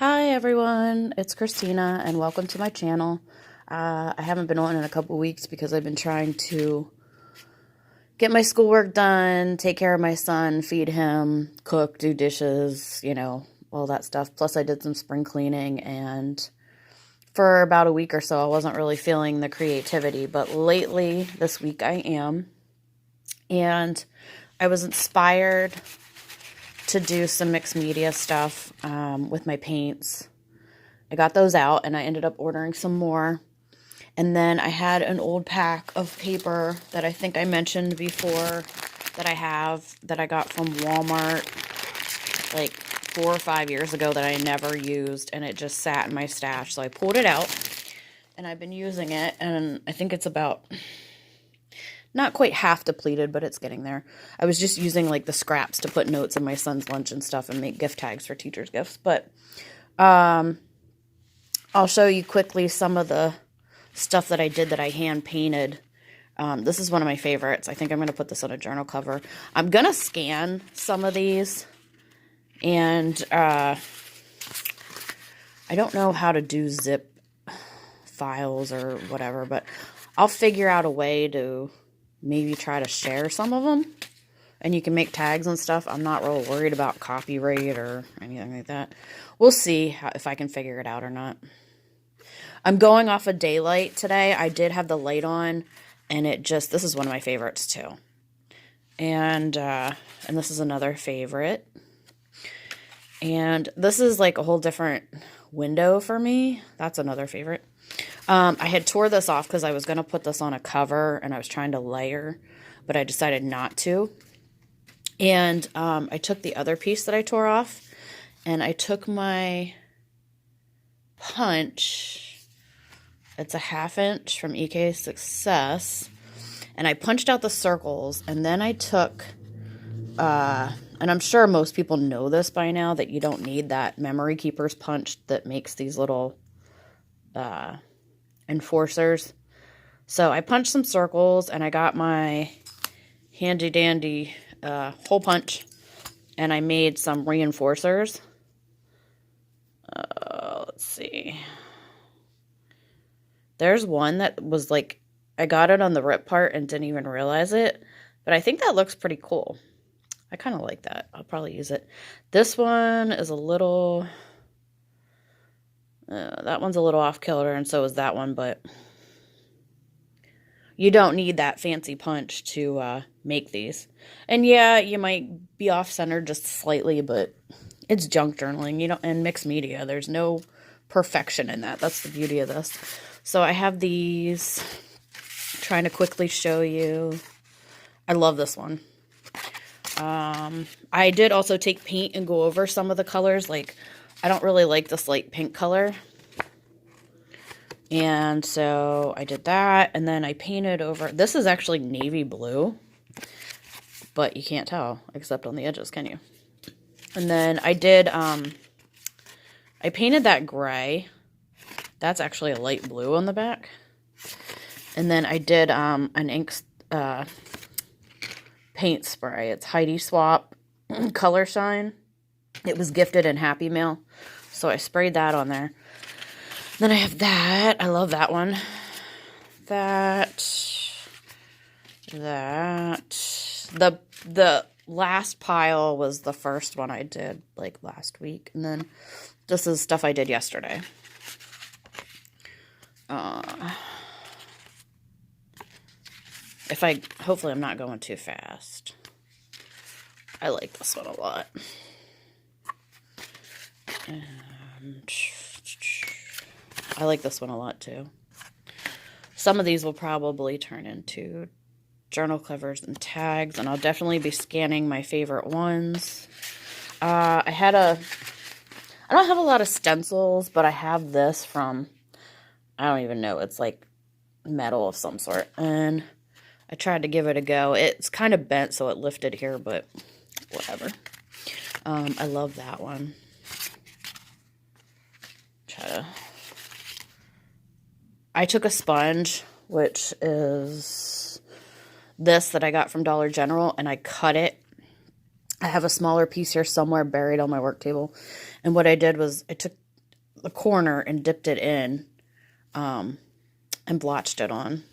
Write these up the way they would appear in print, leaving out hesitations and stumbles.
Hi everyone, it's Christina and welcome to my channel. I haven't been on in a couple weeks because I've been trying to get my schoolwork done, take care of my son, feed him, cook, do dishes, all that stuff. Plus I did some spring cleaning, and for about a week or so I wasn't really feeling the creativity, but lately this week I am. And I was inspired to do some mixed media stuff with my paints. I got those out and I ended up ordering some more. And then I had an old pack of paper that I think I mentioned before that I got from Walmart like 4 or 5 years ago that I never used, and it just sat in my stash. So I pulled it out and I've been using it, and I think it's about not quite half depleted, but it's getting there. I was just using like the scraps to put notes in my son's lunch and stuff and make gift tags for teachers' gifts. But I'll show you quickly some of the stuff that I did that I hand painted. This is one of my favorites. I think I'm going to put this on a journal cover. I'm going to scan some of these, and I don't know how to do zip files or whatever, but I'll figure out a way to maybe try to share some of them, and you can make tags and stuff. I'm not real worried about copyright or anything like that. We'll see if I can figure it out or not. I'm going off of daylight today. I did have the light on, and this is one of my favorites too. And this is another favorite. And this is like a whole different window for me. That's another favorite. I had tore this off because I was going to put this on a cover, and I was trying to layer, but I decided not to. And I took the other piece that I tore off, and I took my punch. It's a 1/2 inch from EK Success, and I punched out the circles, and then I took, and I'm sure most people know this by now, that you don't need that Memory Keeper's punch that makes these little enforcers. So I punched some circles, and I got my handy dandy hole punch, and I made some reinforcers. Let's see. There's one that was like, I got it on the rip part and didn't even realize it, but I think that looks pretty cool. I kind of like that. I'll probably use it. This one is a little, that one's a little off kilter, and so is that one, but you don't need that fancy punch to make these. And yeah, you might be off-center just slightly, but it's junk journaling, and mixed media. There's no perfection in that. That's the beauty of this. So I have these, trying to quickly show you. I love this one. I did also take paint and go over some of the colors. Like, I don't really like this light pink color. And so I did that, and then I painted over. This is actually navy blue, but you can't tell except on the edges, can you? And then I did, I painted that gray. That's actually a light blue on the back. And then I did an ink paint spray. It's Heidi Swap Color Shine. It was gifted in Happy Mail, so I sprayed that on there. Then I have that. I love that one. That. The last pile was the first one I did like last week, and then this is stuff I did yesterday. Hopefully I'm not going too fast. I like this one a lot. And I like this one a lot too. Some of these will probably turn into journal covers and tags, and I'll definitely be scanning my favorite ones. I don't have a lot of stencils, but I have this from, I don't even know, it's like metal of some sort, and I tried to give it a go. It's kind of bent, so it lifted here, but whatever. I love that one. I took a sponge, which is this that I got from Dollar General, and I cut it. I have a smaller piece here somewhere buried on my work table, and what I did was I took the corner and dipped it in and blotched it on.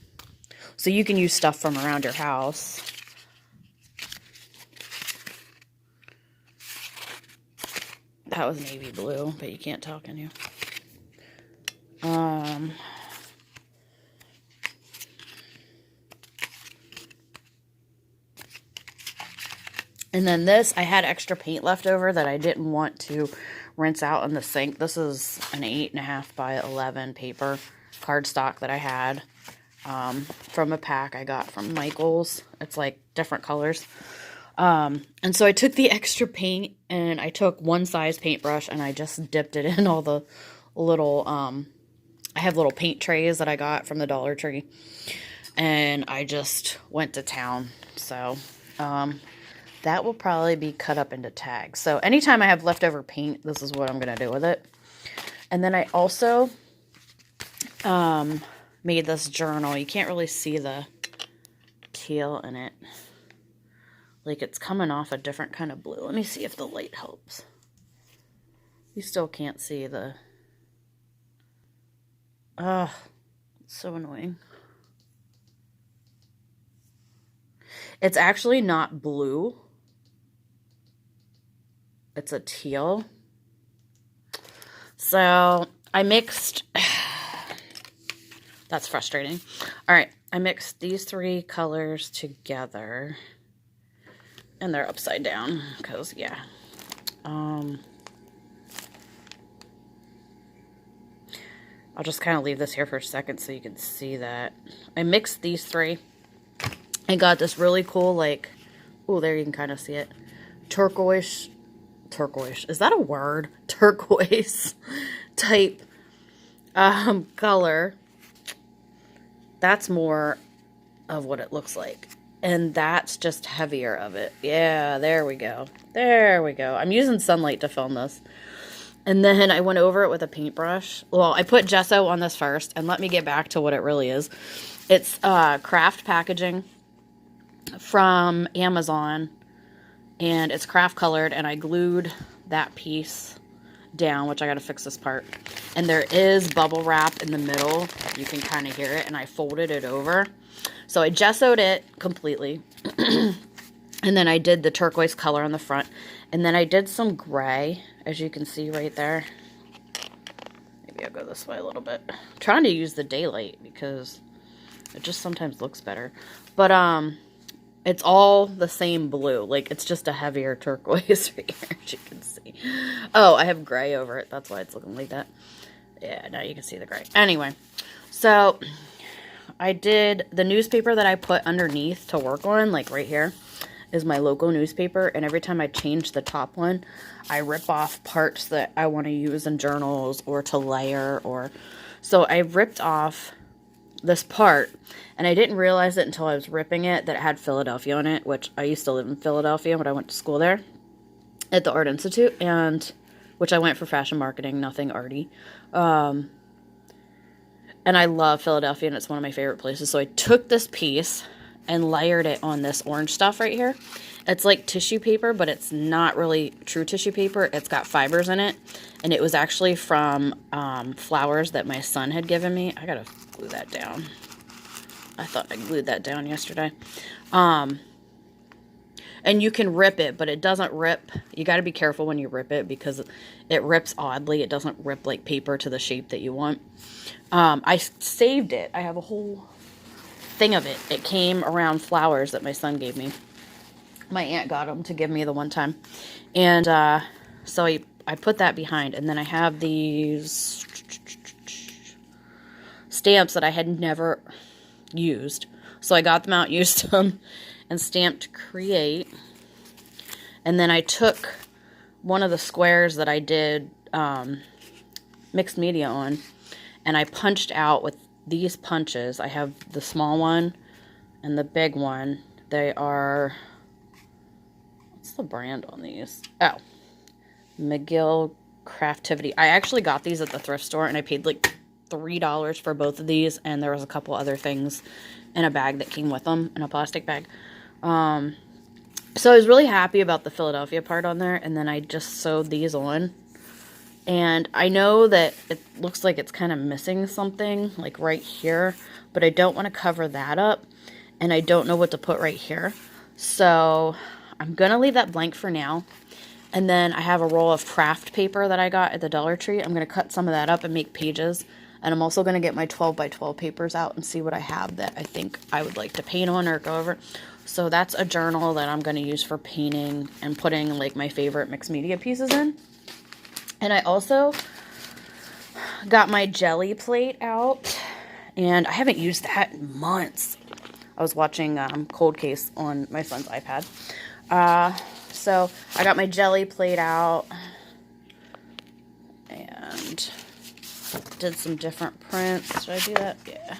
So you can use stuff from around your house. That was navy blue, but you can't tell, can you? And then this, I had extra paint left over that I didn't want to rinse out in the sink. This is an 8.5 by 11 paper cardstock that I had from a pack I got from Michael's. It's like different colors. And so I took the extra paint and I took one size paintbrush and I just dipped it in all the little, I have little paint trays that I got from the Dollar Tree. And I just went to town. So, that will probably be cut up into tags. So anytime I have leftover paint, this is what I'm going to do with it. And then I also made this journal. You can't really see the teal in it. Like it's coming off a different kind of blue. Let me see if the light helps. You still can't see the... Ugh, it's so annoying. It's actually not blue. It's a teal. So I mixed... That's frustrating. All right, I mixed these three colors together. And they're upside down because, yeah. I'll just kind of leave this here for a second so you can see that. I mixed these three. I got this really cool, like, oh, there you can kind of see it. Turquoise, is that a word? Turquoise type color. That's more of what it looks like. And that's just heavier of it. Yeah, there we go. There we go. I'm using sunlight to film this. And then I went over it with a paintbrush. Well, I put gesso on this first. And let me get back to what it really is. It's craft packaging from Amazon. And it's craft colored. And I glued that piece down, which I got to fix this part. And there is bubble wrap in the middle. You can kind of hear it. And I folded it over. So I gessoed it completely. And then I did the turquoise color on the front. And then I did some gray, as you can see right there. Maybe I'll go this way a little bit. I'm trying to use the daylight because it just sometimes looks better. But it's all the same blue. Like, it's just a heavier turquoise right here, as you can see. Oh, I have gray over it. That's why it's looking like that. Yeah, now you can see the gray. Anyway, so I did the newspaper that I put underneath to work on, like right here, is my local newspaper. And every time I change the top one, I rip off parts that I want to use in journals or to layer. Or so I ripped off this part, and I didn't realize it until I was ripping it that it had Philadelphia on it, which I used to live in Philadelphia when I went to school there at the Art Institute, and which I went for fashion marketing, nothing arty. And I love Philadelphia, and it's one of my favorite places. So I took this piece and layered it on this orange stuff right here. It's like tissue paper, but it's not really true tissue paper. It's got fibers in it. And it was actually from flowers that my son had given me. I gotta glue that down. I thought I glued that down yesterday. And you can rip it, but it doesn't rip. You got to be careful when you rip it because it rips oddly. It doesn't rip like paper to the shape that you want. I saved it. I have a whole thing of it. It came around flowers that my son gave me. My aunt got them to give me the one time. And so I put that behind. And then I have these stamps that I had never used. So I got them out, used them, and stamped create. And then I took one of the squares that I did mixed media on, and I punched out with these punches. I have the small one and the big one. They are, what's the brand on these? Oh, McGill Craftivity. I actually got these at the thrift store, and I paid like $3 for both of these, and there was a couple other things in a bag that came with them, in a plastic bag. So I was really happy about the Philadelphia part on there, and then I just sewed these on, And I know that it looks like it's kind of missing something, like right here, but I don't want to cover that up, and I don't know what to put right here. So I'm going to leave that blank for now. And then I have a roll of craft paper that I got at the Dollar Tree. I'm going to cut some of that up and make pages. And I'm also going to get my 12 by 12 papers out and see what I have that I think I would like to paint on or go over. So that's a journal that I'm going to use for painting and putting like my favorite mixed media pieces in. And I also got my Gelli plate out, and I haven't used that in months. I was watching Cold Case on my son's iPad. So I got my Gelli plate out and did some different prints. Should I do that? Yeah.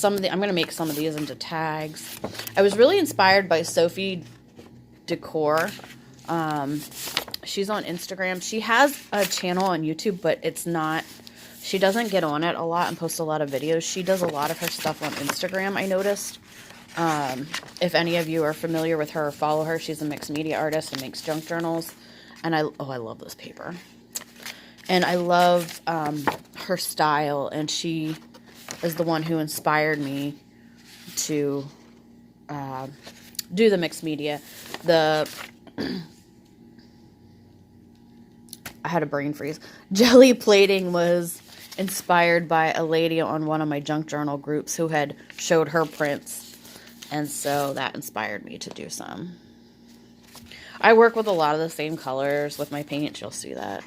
I'm going to make some of these into tags. I was really inspired by Sophie Decor. She's on Instagram. She has a channel on YouTube, but she doesn't get on it a lot and post a lot of videos. She does a lot of her stuff on Instagram, I noticed. If any of you are familiar with her or follow her, she's a mixed media artist and makes junk journals. And I love this paper. And I love her style, and she is the one who inspired me to do the mixed media. I had a brain freeze. Gelli plating was inspired by a lady on one of my junk journal groups who had showed her prints, and so that inspired me to do some. I work with a lot of the same colors with my paint. You'll see that.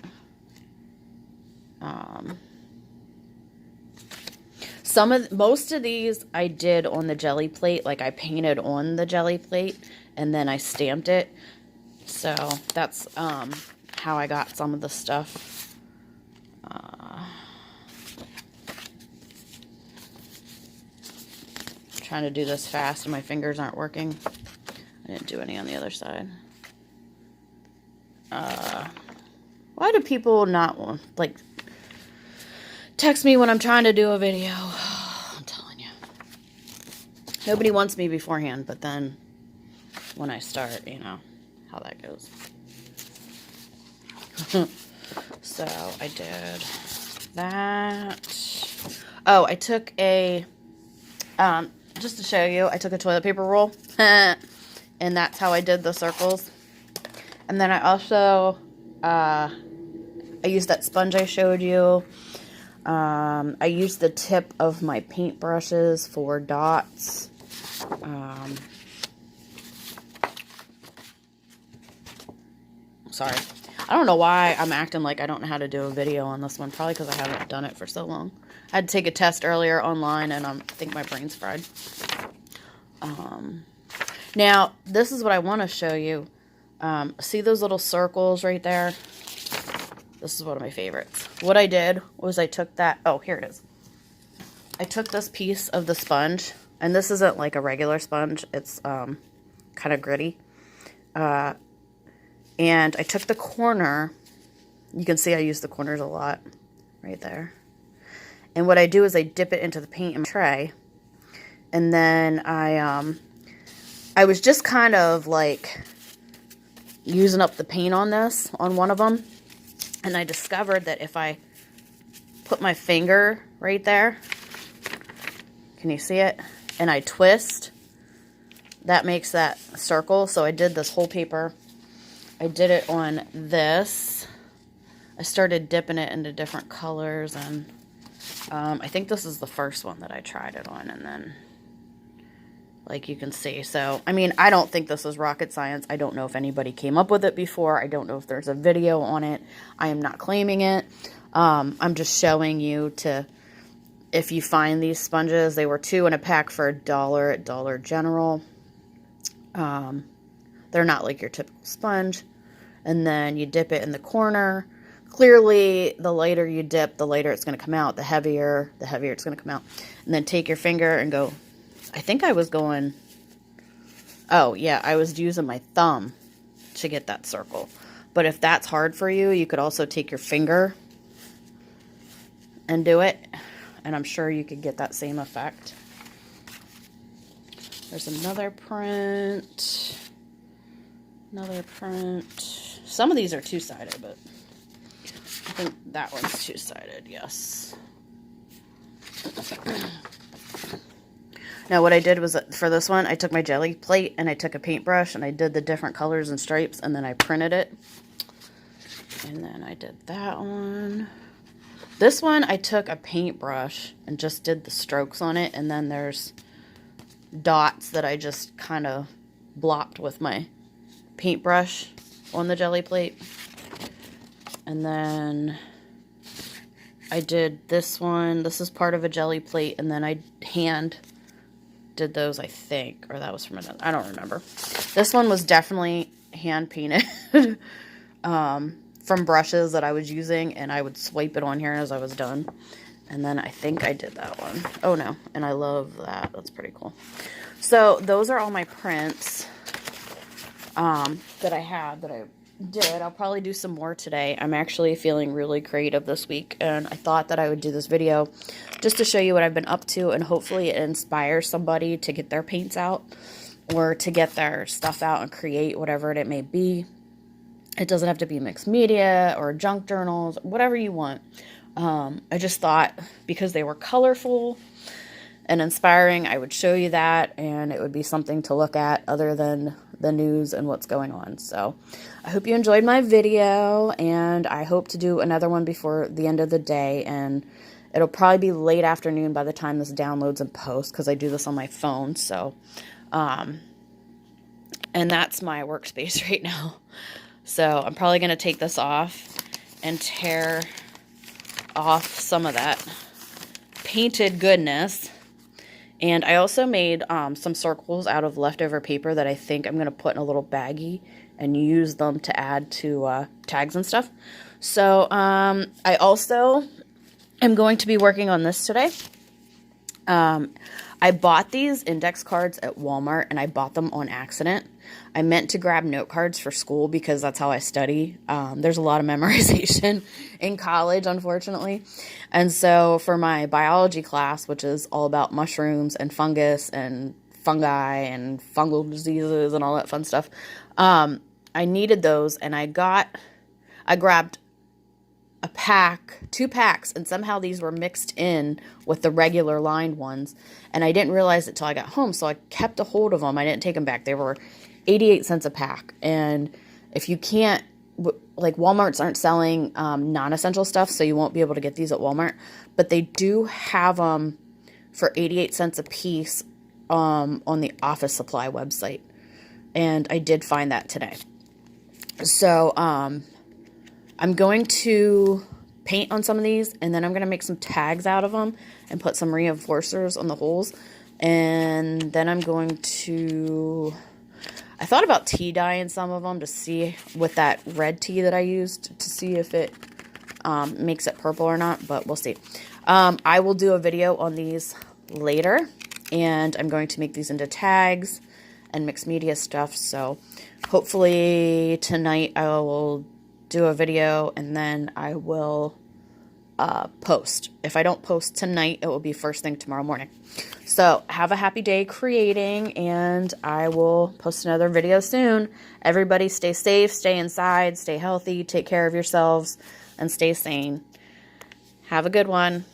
Most of these I did on the Gelli plate. Like I painted on the Gelli plate and then I stamped it. So that's how I got some of the stuff. Trying to do this fast and my fingers aren't working. I didn't do any on the other side. Why do people not like text me when I'm trying to do a video? I'm telling you. Nobody wants me beforehand, but then when I start, you know how that goes. So I did that. Oh, I took a, just to show you, I took a toilet paper roll, and that's how I did the circles. And then I also, I used that sponge I showed you. I used the tip of my paint brushes for dots. Sorry. I don't know why I'm acting like I don't know how to do a video on this one. Probably because I haven't done it for so long. I had to take a test earlier online, and I think my brain's fried. Now, this is what I want to show you. See those little circles right there? This is one of my favorites. What I did was I took that... Oh, here it is. I took this piece of the sponge, and this isn't like a regular sponge. It's kind of gritty. And I took the corner. You can see I use the corners a lot right there. And what I do is I dip it into the paint in my tray. And then I was just kind of like using up the paint on this, on one of them. And I discovered that if I put my finger right there, can you see it? And I twist, that makes that circle. So I did this whole paper. I did it on this. I started dipping it into different colors, and I think this is the first one that I tried it on, and then, like you can see. So, I mean, I don't think this is rocket science. I don't know if anybody came up with it before. I don't know if there's a video on it. I am not claiming it. I'm just showing you to, if you find these sponges, they were 2 in a pack for $1 at Dollar General. They're not like your typical sponge. And then you dip it in the corner. Clearly, the lighter you dip, the lighter it's going to come out. The heavier it's going to come out. And then take your finger and go, I think I was going, oh yeah, I was using my thumb to get that circle. But if that's hard for you, you could also take your finger and do it. And I'm sure you could get that same effect. There's another print. Another print. Some of these are two-sided, but think that one's two-sided, yes. Now what I did was, for this one, I took my Gelli plate and I took a paintbrush and I did the different colors and stripes and then I printed it. And then I did that one. This one, I took a paintbrush and just did the strokes on it. And then there's dots that I just kind of blopped with my paintbrush on the Gelli plate. And then I did this one. This is part of a Gelli plate. And then I hand did those, I think. Or that was from another. I don't remember. This one was definitely hand painted. From brushes that I was using, and I would swipe it on here as I was done. And then I think I did that one. Oh no, and I love that. That's pretty cool. So those are all my prints that I had that I did. I'll probably do some more today. I'm actually feeling really creative this week, and I thought that I would do this video just to show you what I've been up to, and hopefully it inspires somebody to get their paints out or to get their stuff out and create whatever it may be. It doesn't have to be mixed media or junk journals, whatever you want. I just thought because they were colorful and inspiring, I would show you that, and it would be something to look at other than the news and what's going on. So I hope you enjoyed my video, and I hope to do another one before the end of the day, and it'll probably be late afternoon by the time this downloads and posts because I do this on my phone. So, and that's my workspace right now. So I'm probably going to take this off and tear off some of that painted goodness. And I also made some circles out of leftover paper that I think I'm going to put in a little baggie and use them to add to tags and stuff. So I also am going to be working on this today. I bought these index cards at Walmart, and I bought them on accident. I meant to grab note cards for school because that's how I study. There's a lot of memorization in college, unfortunately. And so for my biology class, which is all about mushrooms and fungus and fungi and fungal diseases and all that fun stuff, I needed those, and I grabbed a pack, 2 packs, and somehow these were mixed in with the regular lined ones, and I didn't realize it till I got home, so I kept a hold of them. I didn't take them back. They were 88 cents a pack, and if you can't, like, Walmarts aren't selling non-essential stuff, so you won't be able to get these at Walmart, but they do have them for 88 cents a piece on the Office Supply website, and I did find that today. So, I'm going to paint on some of these, and then I'm going to make some tags out of them and put some reinforcers on the holes. And then I'm going to, I thought about tea dyeing some of them to see, with that red tea that I used, to see if it makes it purple or not, but we'll see. I will do a video on these later, and I'm going to make these into tags and mixed media stuff. So hopefully tonight I will do a video, and then I will post. If I don't post tonight, it will be first thing tomorrow morning. So have a happy day creating, and I will post another video soon. Everybody stay safe, stay inside, stay healthy, take care of yourselves, and stay sane. Have a good one.